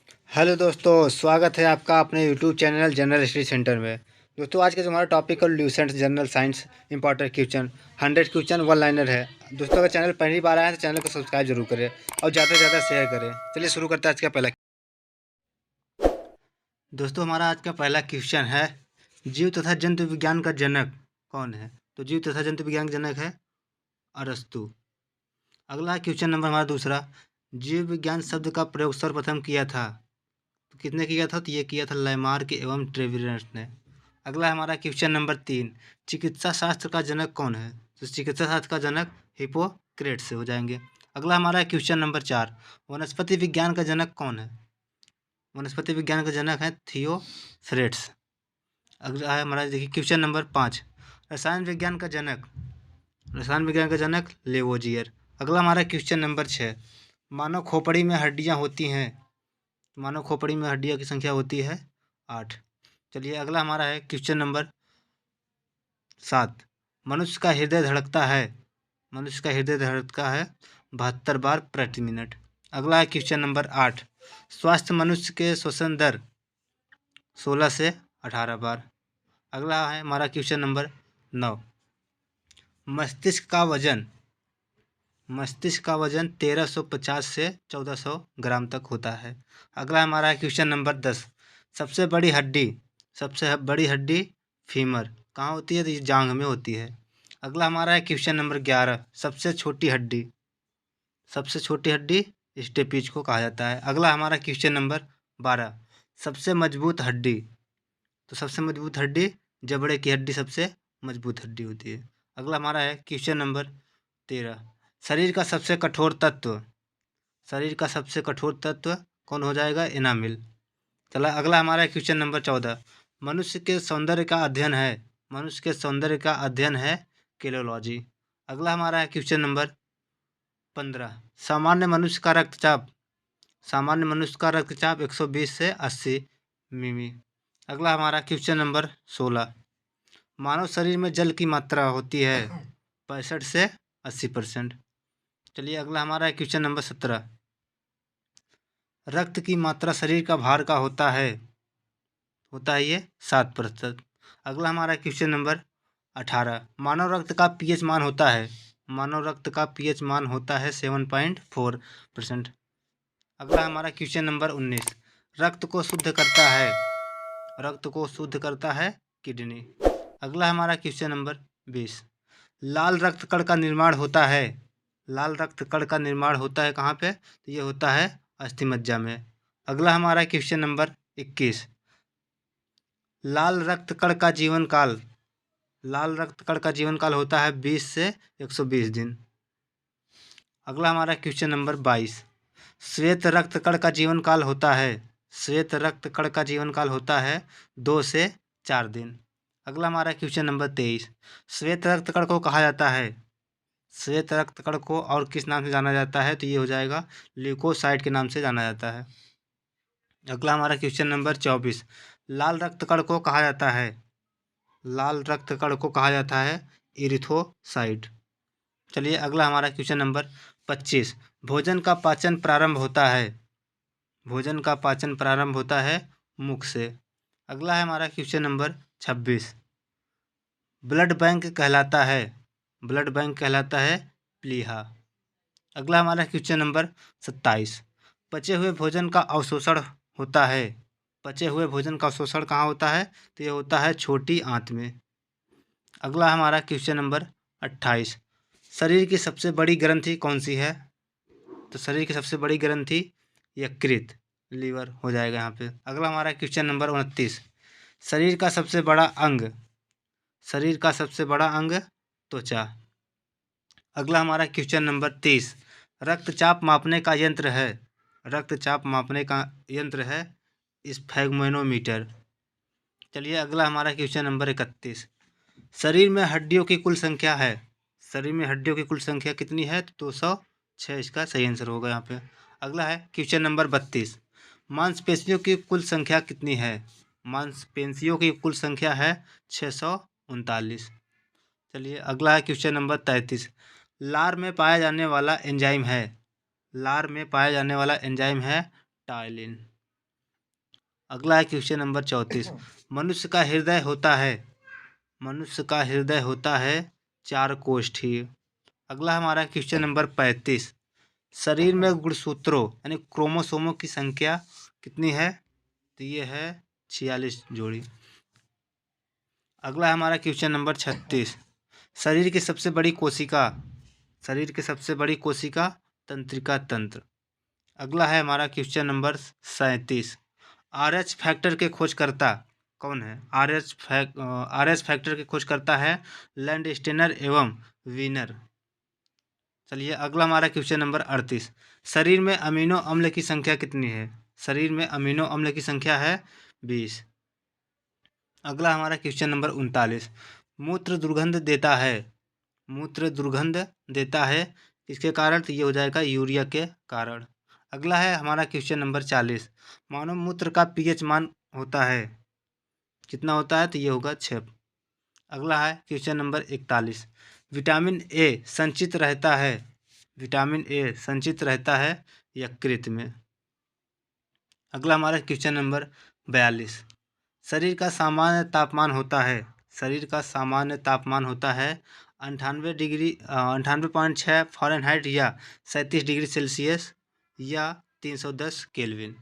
Hello दोस्तों, स्वागत है आपका अपने YouTube channel general history centre में। दोस्तों, आज का जो हमारा टॉपिक है Lucent general science important question 100 question one liner है। दोस्तों, अगर चैनल पहली बार आया है तो चैनल को सब्सक्राइब जरूर करें और ज़्यादा से ज़्यादा शेयर करें। चलिए शुरू करते हैं आज का पहला। दोस्तों, हमारा आज का पहला क्वेश्चन है जीव तथा जंतु विज्ञान का जनक कौन है। तो जीव तथा जंतु विज्ञान का जनक है अरस्तु। अगला क्वेश्चन नंबर हमारा दूसरा, जीव विज्ञान शब्द का प्रयोग सर्वप्रथम किया था। तो किसने किया था? तो ये किया था लैमार्क एवं ट्रेविरस ने। अगला हमारा क्वेश्चन नंबर 3, चिकित्सा शास्त्र का जनक कौन है। तो चिकित्सा शास्त्र का जनक हिप्पोक्रेट्स से हो जाएंगे। अगला हमारा क्वेश्चन नंबर 4, वनस्पति विज्ञान का जनक कौन है। वनस्पति विज्ञान का जनक है थियोफ्रेट्स। अगला है हमारा देखिए क्वेश्चन नंबर 5, रसायन विज्ञान का जनक। रसायन विज्ञान का जनक लेवोजियर। अगला हमारा क्वेश्चन नंबर 6, मानव खोपड़ी में हड्डियां होती हैं। मानव खोपड़ी में हड्डियों की संख्या होती है 8। चलिए अगला हमारा है क्वेश्चन नंबर 7, मनुष्य का हृदय धड़कता है। मनुष्य का हृदय धड़कता है 72 बार प्रति मिनट। अगला है क्वेश्चन नंबर 8, स्वास्थ्य मनुष्य के श्वसन दर 16 से 18 बार। अगला है हमारा क्वेश्चन नंबर 9, मस्तिष्क का वजन। मस्तिष्क का वजन 1350 से 1400 ग्राम तक होता है। अगला हमारा है क्वेश्चन नंबर 10, सबसे बड़ी हड्डी। सबसे बड़ी हड्डी फीमर कहाँ होती है? तो ये जांघ में होती है। अगला हमारा है क्वेश्चन नंबर 11, सबसे छोटी हड्डी। सबसे छोटी हड्डी स्टेपीज को कहा जाता है। अगला हमारा क्वेश्चन नंबर 12, सबसे मजबूत हड्डी। तो सबसे मजबूत हड्डी जबड़े की हड्डी सबसे मजबूत हड्डी होती है। अगला हमारा है क्वेश्चन नंबर 13, शरीर का सबसे कठोर तत्व। शरीर का सबसे कठोर तत्व कौन हो जाएगा? एनामिल। चला अगला हमारा क्वेश्चन नंबर 14, मनुष्य के सौंदर्य का अध्ययन है। मनुष्य के सौंदर्य का अध्ययन है केलोलॉजी। अगला हमारा है क्वेश्चन नंबर 15, सामान्य मनुष्य का रक्तचाप। सामान्य मनुष्य का रक्तचाप 120 से 80 मिमी। अगला हमारा क्वेश्चन नंबर 16, मानव शरीर में जल की मात्रा होती है 65 से 80%। चलिए अगला हमारा क्वेश्चन नंबर 17, रक्त की मात्रा शरीर का भार का होता है ये 7%। अगला हमारा क्वेश्चन नंबर 18, मानव रक्त का पीएच मान होता है। मानव रक्त का पीएच मान होता है 7.4%। अगला हमारा क्वेश्चन नंबर 19, रक्त को शुद्ध करता है। रक्त को शुद्ध करता है किडनी। अगला हमारा क्वेश्चन नंबर 20, लाल रक्त कण का निर्माण होता है। लाल रक्त कण का निर्माण होता है कहाँ पे? तो ये होता है अस्थिमज्जा में। अगला हमारा क्वेश्चन नंबर 21, लाल रक्त कण का जीवन काल। लाल रक्त कण का जीवन काल होता है 20 से 120 दिन। अगला हमारा क्वेश्चन नंबर 22, श्वेत रक्त कण का जीवन काल होता है। श्वेत रक्त कण का जीवन काल होता है 2 से 4 दिन। अगला हमारा क्वेश्चन नंबर 23, श्वेत रक्त कण को कहा जाता है। श्वेत रक्त कण को और किस नाम से जाना जाता है? तो ये हो जाएगा ल्यूकोसाइट के नाम से जाना जाता है। अगला हमारा क्वेश्चन नंबर 24, लाल रक्त कण को कहा जाता है। लाल रक्त कण को कहा जाता है इरिथ्रोसाइट। चलिए अगला हमारा क्वेश्चन नंबर 25, भोजन का पाचन प्रारंभ होता है। भोजन का पाचन प्रारंभ होता है मुख से। अगला है हमारा क्वेश्चन नंबर 26, ब्लड बैंक कहलाता है। ब्लड बैंक कहलाता है प्लीहा। अगला हमारा क्वेश्चन नंबर 27, पचे हुए भोजन का अवशोषण होता है। पचे हुए भोजन का अवशोषण कहाँ होता है? तो ये होता है छोटी आंत में। अगला हमारा क्वेश्चन नंबर 28, शरीर की सबसे बड़ी ग्रंथि कौन सी है? तो शरीर की सबसे बड़ी ग्रंथि यकृत, लीवर हो जाएगा यहाँ पे। अगला हमारा क्वेश्चन नंबर 29, शरीर का सबसे बड़ा अंग। शरीर का सबसे बड़ा अंग त्वचा। अगला हमारा क्वेश्चन नंबर 30, रक्तचाप मापने का यंत्र है। रक्तचाप मापने का यंत्र है स्फैग्मोमीटर। चलिए अगला हमारा क्वेश्चन नंबर 31, शरीर में हड्डियों की कुल संख्या है। शरीर में हड्डियों की कुल संख्या कितनी है? तो 206 इसका सही आंसर होगा यहाँ पे। अगला है क्वेश्चन नंबर 32, मांसपेशियों की कुल संख्या कितनी है? मांसपेशियों की कुल संख्या है 639। चलिए अगला है क्वेश्चन नंबर 33, लार में पाया जाने वाला एंजाइम है। लार में पाया जाने वाला एंजाइम है टायलिन। अगला है क्वेश्चन नंबर 34। मनुष्य का हृदय होता है, मनुष्य का हृदय होता है 4 कोष्ठीय। अगला हमारा क्वेश्चन नंबर 35। शरीर में गुणसूत्रों यानी क्रोमोसोमों की संख्या कितनी है? तो ये है 46 जोड़ी। अगला हमारा क्वेश्चन नंबर 36। शरीर की सबसे बड़ी कोशिका, शरीर की सबसे बड़ी कोशिका तंत्रिका तंत्र। अगला है हमारा क्वेश्चन नंबर 37। RH फैक्टर के खोजकर्ता कौन है? RH फैक्टर के खोजकर्ता है लैंडस्टेनर एवं वीनर। चलिए अगला हमारा क्वेश्चन नंबर 38। शरीर में अमीनो अम्ल की संख्या कितनी है? शरीर में अमीनो अम्ल की संख्या है 20। अगला हमारा क्वेश्चन नंबर 39। मूत्र दुर्गंध देता है, मूत्र दुर्गंध देता है किसके कारण? तो ये हो जाएगा यूरिया के कारण। अगला है हमारा क्वेश्चन नंबर 40। मानव मूत्र का पीएच मान होता है, कितना होता है? तो ये होगा 6। अगला है क्वेश्चन नंबर 41। विटामिन ए संचित रहता है, विटामिन ए संचित रहता है यकृत में। अगला हमारा क्वेश्चन नंबर 42। शरीर का सामान्य तापमान होता है, शरीर का सामान्य तापमान होता है 98.6 फ़ारेनहाइट या 37 डिग्री सेल्सियस या 310 केल्विन।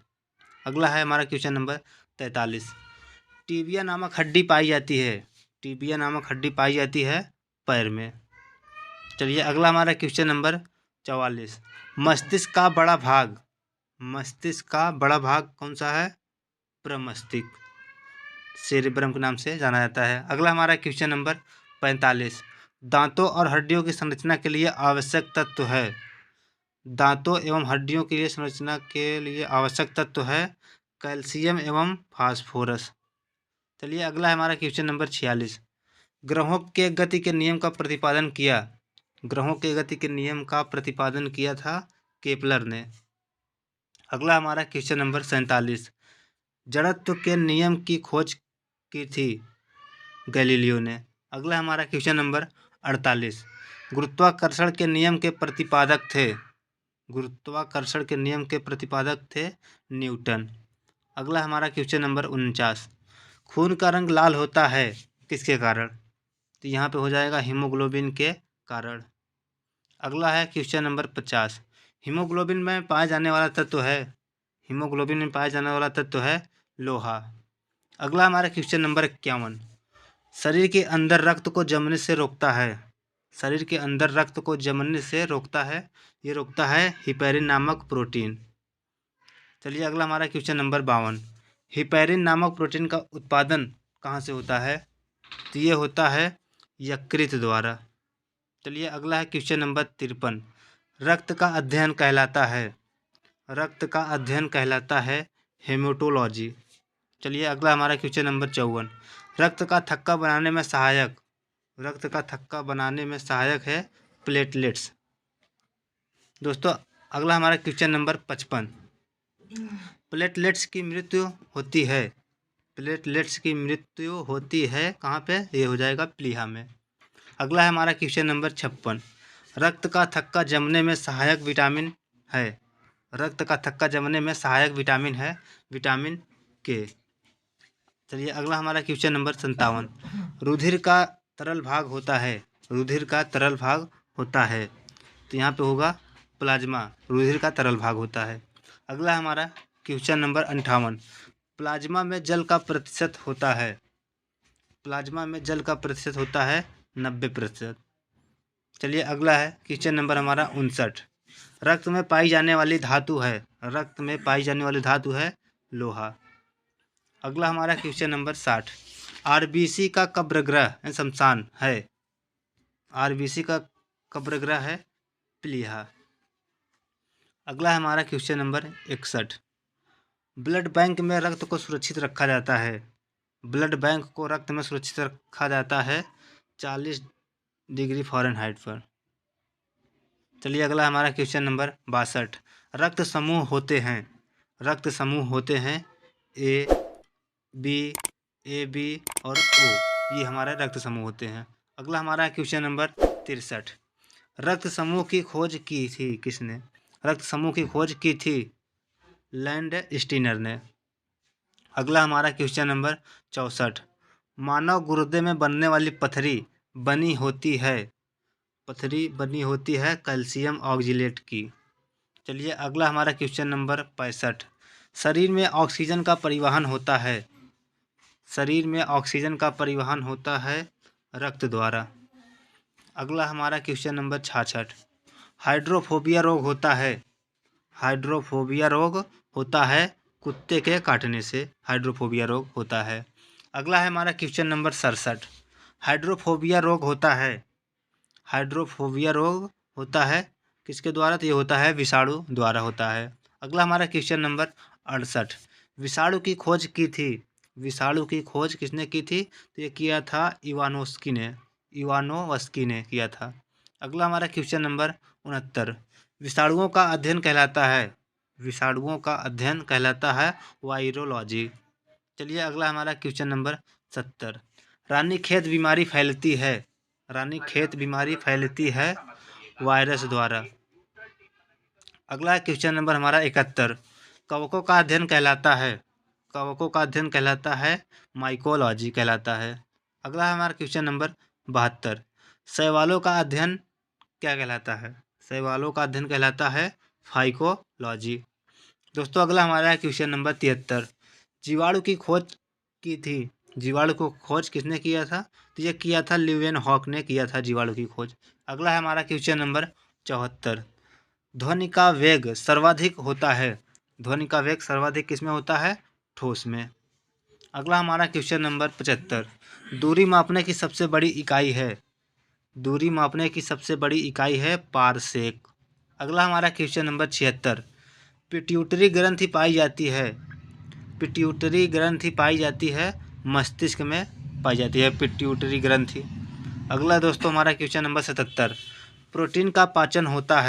अगला है हमारा क्वेश्चन नंबर 43। टीबिया नामक हड्डी पाई जाती है, टीबिया नामक हड्डी पाई जाती है पैर में। चलिए अगला हमारा क्वेश्चन नंबर 44। मस्तिष्क का बड़ा भाग, मस्तिष्क का बड़ा भाग कौन सा है? प्रमस्तिष्क, सेरेब्रम के नाम से जाना जाता है। अगला हमारा क्वेश्चन नंबर 45। दांतों और हड्डियों की संरचना के लिए आवश्यक तत्व है, दांतों एवं हड्डियों के लिए संरचना के लिए आवश्यक तत्व है कैल्शियम एवं फास्फोरस। चलिए अगला है हमारा क्वेश्चन नंबर 46। ग्रहों के गति के नियम का प्रतिपादन किया, ग्रहों के गति के नियम का प्रतिपादन किया था केपलर ने। अगला हमारा क्वेश्चन नंबर 47। जड़त्व के नियम की खोज की थी गैलीलियो ने। अगला हमारा क्वेश्चन नंबर 48। गुरुत्वाकर्षण के नियम के प्रतिपादक थे, गुरुत्वाकर्षण के नियम के प्रतिपादक थे न्यूटन। अगला हमारा क्वेश्चन नंबर 49। खून का रंग लाल होता है किसके कारण? तो यहाँ पे हो जाएगा हीमोग्लोबिन के कारण। अगला है क्वेश्चन नंबर 50। हीमोग्लोबिन में पाया जाने वाला तत्व है, हीमोग्लोबिन में पाया जाने वाला तत्व है लोहा। अगला हमारा क्वेश्चन नंबर 51। शरीर के अंदर रक्त को जमने से रोकता है, शरीर के अंदर रक्त को जमने से रोकता है, ये रोकता है हिपैरिन नामक प्रोटीन। चलिए अगला हमारा क्वेश्चन नंबर 52। हिपैरिन नामक प्रोटीन का उत्पादन कहाँ से होता है? तो ये होता है यकृत द्वारा। चलिए अगला है क्वेश्चन नंबर 53। रक्त का अध्ययन कहलाता है, रक्त का अध्ययन कहलाता है हेमेटोलॉजी। चलिए अगला हमारा क्वेश्चन नंबर 54। रक्त का थक्का बनाने में सहायक, रक्त का थक्का बनाने में सहायक है प्लेटलेट्स। दोस्तों अगला हमारा क्वेश्चन नंबर 55। प्लेटलेट्स की मृत्यु होती है, प्लेटलेट्स की मृत्यु होती है कहाँ पे? ये हो जाएगा प्लीहा में। अगला है हमारा क्वेश्चन नंबर 56। रक्त का थक्का जमने में सहायक विटामिन है, रक्त का थक्का जमने में सहायक विटामिन है विटामिन के। चलिए अगला हमारा क्वेश्चन नंबर 57। रुधिर का तरल भाग होता है, रुधिर का तरल भाग होता है, तो यहाँ पे होगा प्लाज्मा, रुधिर का तरल भाग होता है। अगला हमारा क्वेश्चन नंबर 58। प्लाज्मा में जल का प्रतिशत होता है, प्लाज्मा में जल का प्रतिशत होता है 90%। चलिए अगला है क्वेश्चन नंबर हमारा 59। रक्त में पाई जाने वाली धातु है, रक्त में पाई जाने वाली धातु है लोहा। अगला हमारा क्वेश्चन नंबर 60। आरबीसी का कब्रगृह शमशान है, आरबीसी का कब्रगृह है प्लीहा। अगला है हमारा क्वेश्चन नंबर 61। ब्लड बैंक में रक्त को सुरक्षित रखा जाता है, ब्लड बैंक को रक्त में सुरक्षित रखा जाता है 40 डिग्री फ़ारेनहाइट पर। चलिए अगला हमारा क्वेश्चन नंबर 62। रक्त समूह होते हैं, रक्त समूह होते हैं ए बी और ओ, ये हमारे रक्त समूह होते हैं। अगला हमारा क्वेश्चन नंबर 63। रक्त समूह की खोज की थी किसने? रक्त समूह की खोज की थी लैंड स्टीनर ने। अगला हमारा क्वेश्चन नंबर 64। मानव गुर्दे में बनने वाली पथरी बनी होती है कैल्शियम ऑक्जेलेट की। चलिए अगला हमारा क्वेश्चन नंबर 65। शरीर में ऑक्सीजन का परिवहन होता है रक्त द्वारा। अगला हमारा क्वेश्चन नंबर 66। हाइड्रोफोबिया रोग होता है कुत्ते के काटने से हाइड्रोफोबिया रोग होता है। अगला है हमारा क्वेश्चन नंबर 67। हाइड्रोफोबिया रोग होता है किसके द्वारा? तो ये होता है विषाणु द्वारा होता है। अगला हमारा क्वेश्चन नंबर 68। विषाणु की खोज किसने की थी? तो ये किया था इवानोवस्की ने किया था। अगला हमारा क्वेश्चन नंबर 69। विषाणुओं का अध्ययन कहलाता है वायरोलॉजी। चलिए अगला हमारा क्वेश्चन नंबर 70। रानीखेत बीमारी फैलती है वायरस द्वारा। अगला क्वेश्चन नंबर हमारा 71। कवकों का अध्ययन कहलाता है माइकोलॉजी कहलाता है। अगला हमारा क्वेश्चन नंबर 72। शैवालों का अध्ययन क्या कहलाता है? शैवालों का अध्ययन कहलाता है फाइकोलॉजी। दोस्तों अगला हमारा क्वेश्चन नंबर 73। जीवाणु को खोज किसने किया था? तो ये किया था ल्यूवेनहॉक ने किया था जीवाणु की खोज। अगला है हमारा क्वेश्चन नंबर 74। ध्वनि का वेग सर्वाधिक किसमें होता है? ठोस में। अगला हमारा क्वेश्चन नंबर 75। दूरी मापने की सबसे बड़ी इकाई है पारसेक। अगला हमारा क्वेश्चन नंबर 76। पिट्यूटरी ग्रंथि पाई जाती है मस्तिष्क में पाई जाती है पिट्यूटरी ग्रंथि। अगला दोस्तों हमारा क्वेश्चन नंबर 77। प्रोटीन का पाचन होता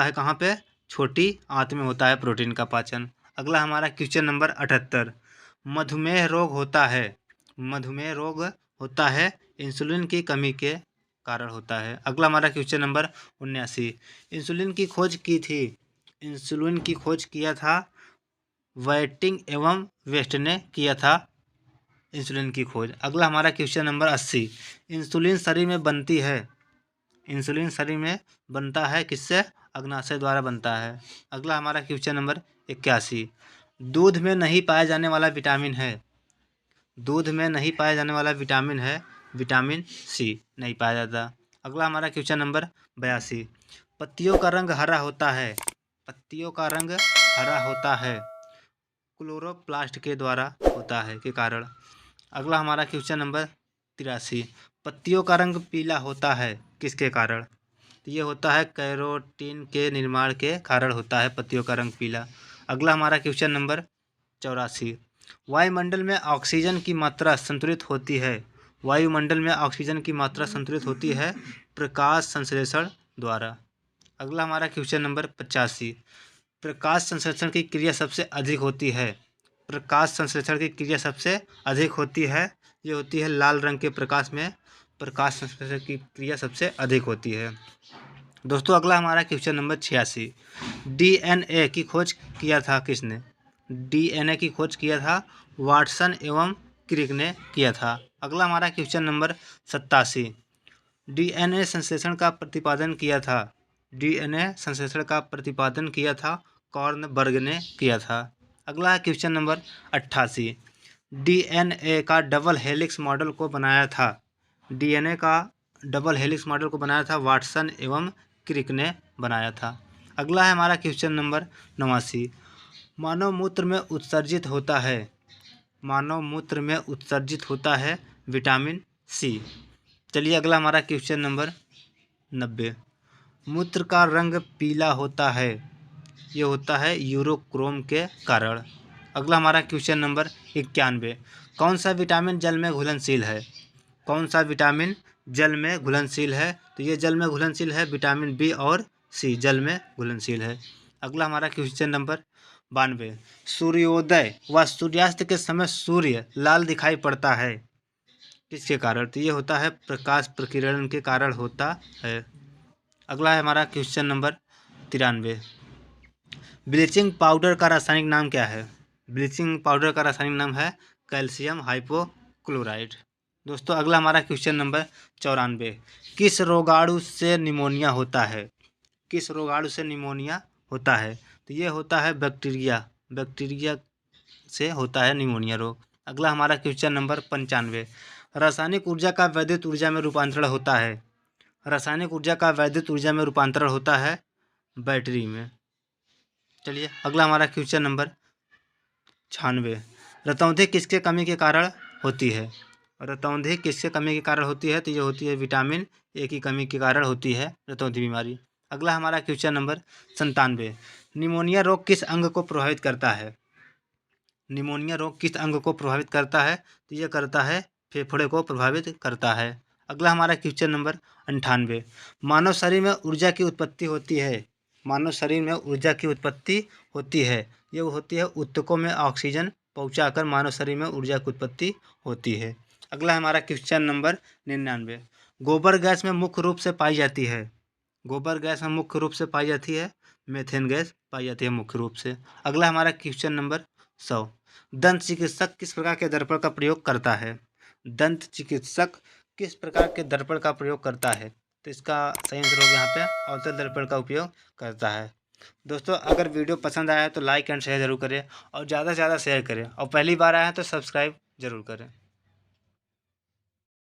है कहाँ पे? छोटी आंत में होता है प्रोटीन का पाचन। अगला हमारा क्वेश्चन नंबर 78। मधुमेह रोग होता है इंसुलिन की कमी के कारण होता है। अगला हमारा क्वेश्चन नंबर 79। इंसुलिन की खोज किया था वाइटिंग एवं वेस्ट ने किया था इंसुलिन की खोज। अगला हमारा क्वेश्चन नंबर 80। इंसुलिन शरीर में बनता है किससे? अग्नाशय द्वारा बनता है। अगला हमारा क्वेश्चन नंबर 81। दूध में नहीं पाया जाने वाला विटामिन है विटामिन सी नहीं पाया जाता। अगला हमारा क्वेश्चन नंबर 82। पत्तियों का रंग हरा होता है क्लोरोप्लास्ट के द्वारा होता है के कारण। अगला हमारा क्वेश्चन नंबर 83। पत्तियों का रंग पीला होता है किसके कारण? तो ये होता है कैरोटीन के निर्माण के कारण होता है पत्तियों का रंग पीला। अगला हमारा क्वेश्चन नंबर 84। वायुमंडल में ऑक्सीजन की मात्रा संतुलित होती है प्रकाश संश्लेषण द्वारा। अगला हमारा क्वेश्चन नंबर 85। प्रकाश संश्लेषण की क्रिया सबसे अधिक होती है ये होती है लाल रंग के प्रकाश में प्रकाश संश्लेषण की क्रिया सबसे अधिक होती है। दोस्तों अगला हमारा क्वेश्चन नंबर 86। डीएनए की खोज किया था किसने? डीएनए की खोज किया था वाटसन एवं क्रिक ने किया था। अगला हमारा क्वेश्चन नंबर 87। डीएनए संश्लेषण का प्रतिपादन किया था कॉर्नबर्ग ने किया था। अगला क्वेश्चन नंबर 88। डीएनए का डबल हेलिक्स मॉडल को बनाया था वाटसन एवं क्रिक ने बनाया था। अगला है हमारा क्वेश्चन नंबर 89। मानव मूत्र में उत्सर्जित होता है विटामिन सी। चलिए अगला हमारा क्वेश्चन नंबर 90। मूत्र का रंग पीला होता है ये होता है यूरोक्रोम के कारण। अगला हमारा क्वेश्चन नंबर 91। कौन सा विटामिन जल में घुलनशील है? तो ये जल में घुलनशील है विटामिन बी और सी जल में घुलनशील है। अगला हमारा क्वेश्चन नंबर 92। सूर्योदय व सूर्यास्त के समय सूर्य लाल दिखाई पड़ता है किसके कारण? तो ये होता है प्रकाश प्रकीर्णन के कारण होता है। अगला है हमारा क्वेश्चन नंबर 93। ब्लीचिंग पाउडर का रासायनिक नाम क्या है? ब्लीचिंग पाउडर का रासायनिक नाम है कैल्शियम हाइपोक्लोराइड। दोस्तों अगला हमारा क्वेश्चन नंबर 94। किस रोगाणु से निमोनिया होता है? किस रोगाणु से निमोनिया होता है? तो ये होता है बैक्टीरिया। बैक्टीरिया से होता है निमोनिया रोग। अगला हमारा क्वेश्चन नंबर 95। रासायनिक ऊर्जा का वैद्युत ऊर्जा में रूपांतरण होता है। रासायनिक ऊर्जा का वैद्युत ऊर्जा में रूपांतरण होता है बैटरी में। चलिए अगला हमारा क्वेश्चन नंबर 96। रतौंधी किसके कमी के कारण होती है? रतौंधी किसके कमी के कारण होती है? तो ये होती है विटामिन ए की कमी के कारण होती है रतौंधी बीमारी। अगला हमारा क्वेश्चन नंबर 97। निमोनिया रोग किस अंग को प्रभावित करता है? निमोनिया रोग किस अंग को प्रभावित करता है? तो ये करता है फेफड़े को प्रभावित करता है। अगला हमारा क्वेश्चन नंबर 98। मानव शरीर में ऊर्जा की उत्पत्ति होती है। मानव शरीर में ऊर्जा की उत्पत्ति होती है। ये होती है ऊतकों में ऑक्सीजन पहुंचाकर मानव शरीर में ऊर्जा की उत्पत्ति होती है। अगला हमारा क्वेश्चन नंबर 99। गोबर गैस में मुख्य रूप से पाई जाती है। गोबर गैस में मुख्य रूप से पाई जाती है मेथेन गैस पाई जाती है मुख्य रूप से। अगला हमारा क्वेश्चन नंबर 100। दंत चिकित्सक किस प्रकार के दर्पण का प्रयोग करता है? दंत चिकित्सक किस प्रकार के दर्पण का प्रयोग करता है? तो इसका सही आंसर होगा यहाँ पे अवतल दर्पण का उपयोग करता है। दोस्तों अगर वीडियो पसंद आया है तो लाइक एंड शेयर जरूर करें और ज़्यादा से ज़्यादा शेयर करें और पहली बार आए हैं तो सब्सक्राइब जरूर करें।